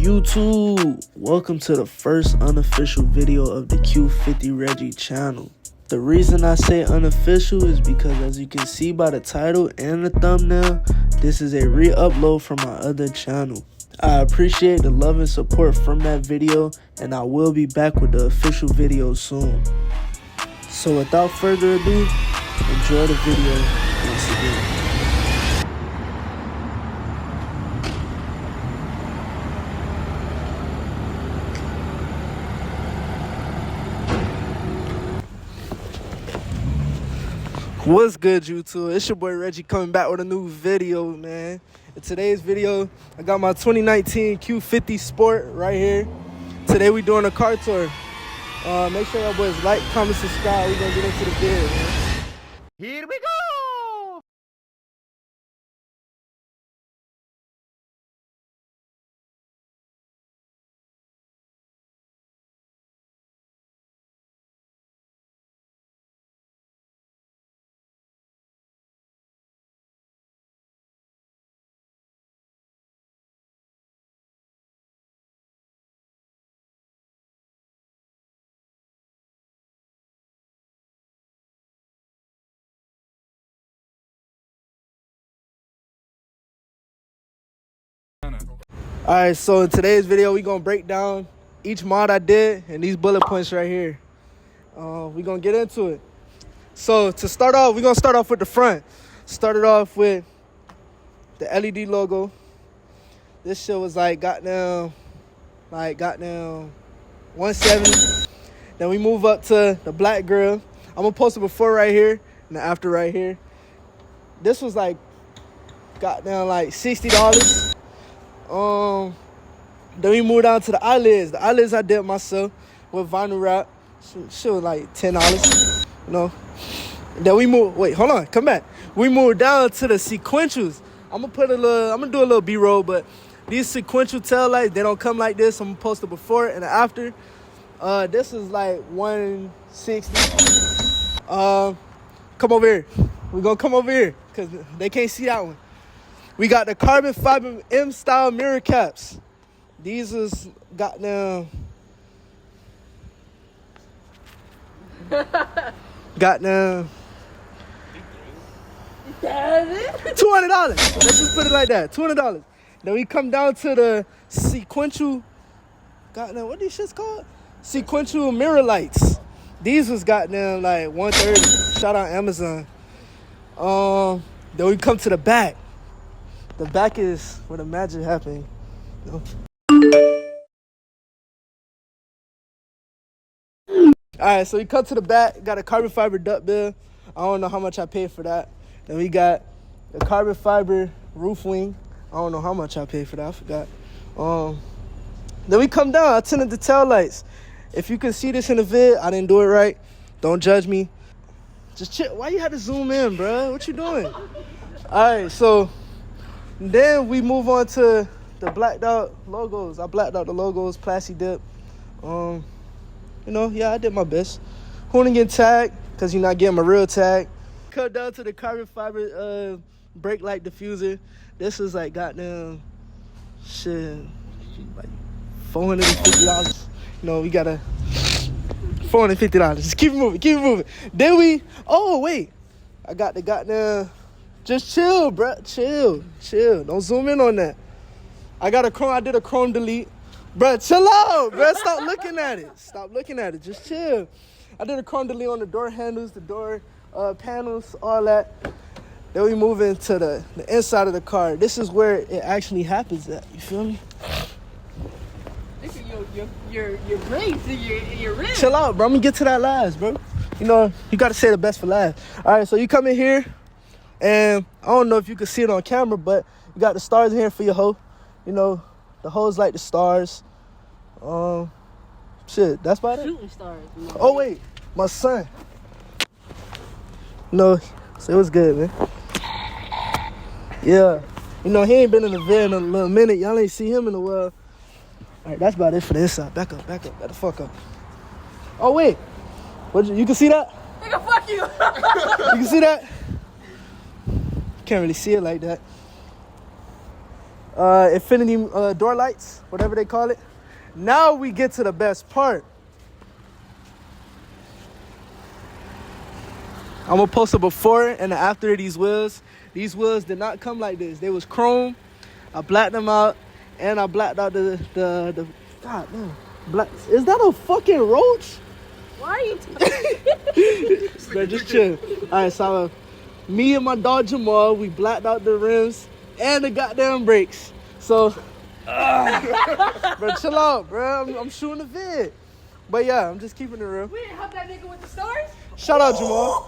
YouTube, welcome to the first unofficial video of the Q50 Reggie channel. The reason I say unofficial is because, as you can see by the title and the thumbnail, this is a re-upload from my other channel. I appreciate the love and support from that video, and I will be back with the official video soon. So without further ado, enjoy the video once again. What's good, YouTube? It's your boy Reggie coming back with a new video, man. In today's video, I got my 2019 Q50 Sport right here. Today we doing a car tour. Make sure y'all boys like, comment, subscribe. We're gonna get into the video, man. Here we go! Alright, so in today's video, we're gonna break down each mod I did and these bullet points right here. We're gonna get into it. So to start off, we're gonna start off with the front. Started off with the LED logo. This shit was like goddamn 170. Then we move up to the black grill. I'm gonna post the before right here and the after right here. This was like goddamn like $60. Then we moved down to the eyelids. The eyelids I did myself with vinyl wrap. Shit was like $10, you know. Then we moved. Wait, hold on, come back. We moved down to the sequentials. I'm gonna do a little B-roll, but these sequential tail lights, they don't come like this. I'm gonna post the before and the after. This is like $160. Come over here. We're gonna come over here because they can't see that one. We got the carbon fiber M-style mirror caps. These is goddamn $200. Let's just put it like that. $200. Then we come down to the sequential. Goddamn, what these shits called? Sequential mirror lights. These was goddamn like $130. Shout out Amazon. Then we come to the back. The back is where the magic happened. You know? Alright, so we come to the back, got a carbon fiber duck bill. I don't know how much I paid for that. Then we got the carbon fiber roof wing. I don't know how much I paid for that, I forgot. Then we come down, I tinted the tail lights. If you can see this in the vid, I didn't do it right. Don't judge me. Just chill. Why you had to zoom in, bro? What you doing? Alright, so then we move on to the blacked out logos. I blacked out the logos, plastic dip. You know, yeah, I did my best. Hoonigan tag, because you're not getting my real tag. Cut down to the carbon fiber brake light diffuser. This is like goddamn shit, like $450. You know, we got a $450. Just keep it moving. Then we, oh wait, I got the goddamn, just chill, bro, chill. Don't zoom in on that. I did a chrome delete. Bro, chill out, bro. Stop looking at it. Just chill. I did a chrome delete on the door handles, the door panels, all that. Then we move into the inside of the car. This is where it actually happens at. You feel me? Look at your brakes and your rims. Chill out, bro. I'm gonna get to that last, bro. You know, you gotta say the best for last. All right, so you come in here, and I don't know if you can see it on camera, but you got the stars in here for your hoe. You know, the hoes like the stars. Shit, that's about it. Shooting stars. Oh wait, my son. No, so it was good, man. Yeah, you know, he ain't been in the vid in a little minute. Y'all ain't see him in a while. All right, that's about it for the inside. Back up, back the fuck up. Oh wait, you can see that? Nigga, fuck you. You can see that? Can't really see it like that. Infinity door lights, whatever they call it. Now we get to the best part. I'm gonna post a before and an after of these wheels. These wheels did not come like this. They was chrome. I blacked them out, and I blacked out the God damn. Black. Is that a fucking roach? Why are you talking? Bro, just chill. All right, so me and my dog Jamal, we blacked out the rims and the goddamn brakes. So, bro, chill out, bro. I'm shooting the vid. But yeah, I'm just keeping it real. We didn't help that nigga with the stars? Shout out, Jamal.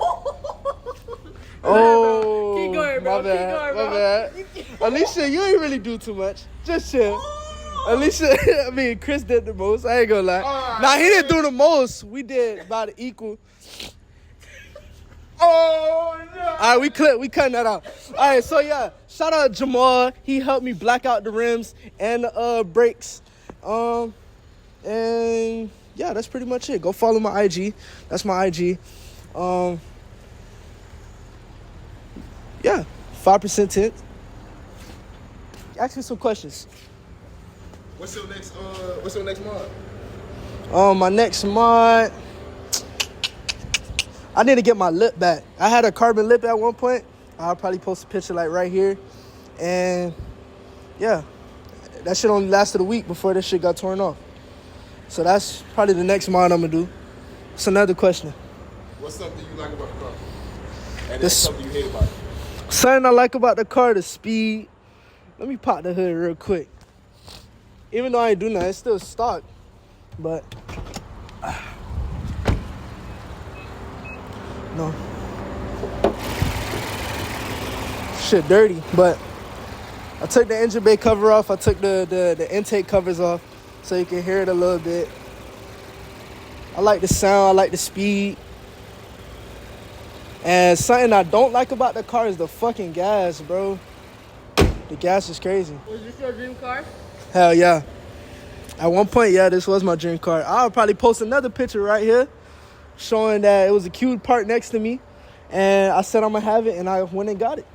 Oh, keep going, bro. My bad. Alicia, you ain't really do too much. Just chill. Alicia, I mean, Chris did the most. I ain't gonna lie. Nah, he didn't do the most. We did about equal. Oh, no. All right, we cutting that out. All right, so yeah, shout out Jamal. He helped me black out the rims and the brakes. And yeah, that's pretty much it. Go follow my IG. That's my IG. Yeah, 5% tint. Ask me some questions. What's your next mod? My next mod, I need to get my lip back. I had a carbon lip at one point. I'll probably post a picture like right here. And yeah, that shit only lasted a week before this shit got torn off. So that's probably the next mod I'm gonna do. It's another question. What's something you like about the car? And then something you hate about it? Something I like about the car, the speed. Let me pop the hood real quick. Even though I ain't do nothing, it's still stock. But no. Shit dirty. But I took the engine bay cover off. I took the intake covers off so you can hear it a little bit. I like the sound. I like the speed. And something I don't like about the car is the fucking gas, bro. The gas is crazy. Was this your dream car? Hell yeah. At one point, yeah, this was my dream car. I'll probably post another picture right here showing that it was a cute park next to me. And I said I'm going to have it, and I went and got it.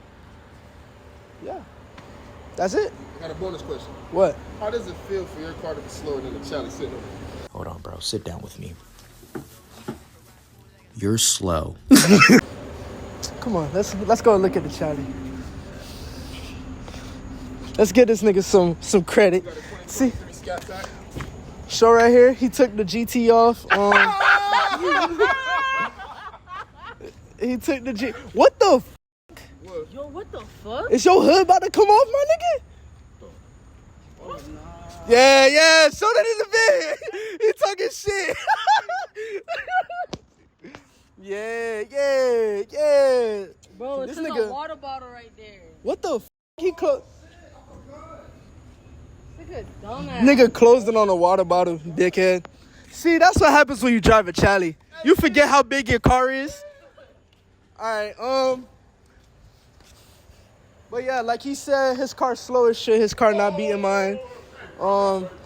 Yeah. That's it. I got a bonus question. What? How does it feel for your car to be slower than the Charlie sitting over? Hold on, bro. Sit down with me. You're slow. Come on, let's go look at the Charlie. Let's give this nigga some credit. See, show right here. He took the GT off. He took the G. What the? Yo, what the fuck? Is your hood about to come off, my nigga? Oh, nah. Yeah. Show that in the vid. He talking shit. Yeah. Bro, it's This just nigga- a water bottle right there. What the? He closed. Dumbass. Nigga closed it on a water bottle, dickhead. See, that's what happens when you drive a Charlie. You forget how big your car is. Alright, but yeah, like he said, his car's slow as shit. His car not beating mine.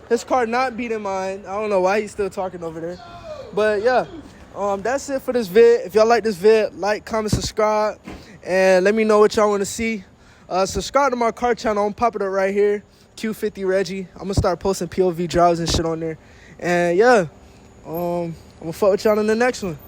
His car not beating mine. I don't know why he's still talking over there. But yeah, that's it for this vid. If y'all like this vid, like, comment, subscribe, and let me know what y'all want to see. Subscribe to my car channel. I'm popping up right here. Q50 Reggie. I'm gonna start posting POV drives and shit on there. And yeah, I'm gonna fuck with y'all in the next one.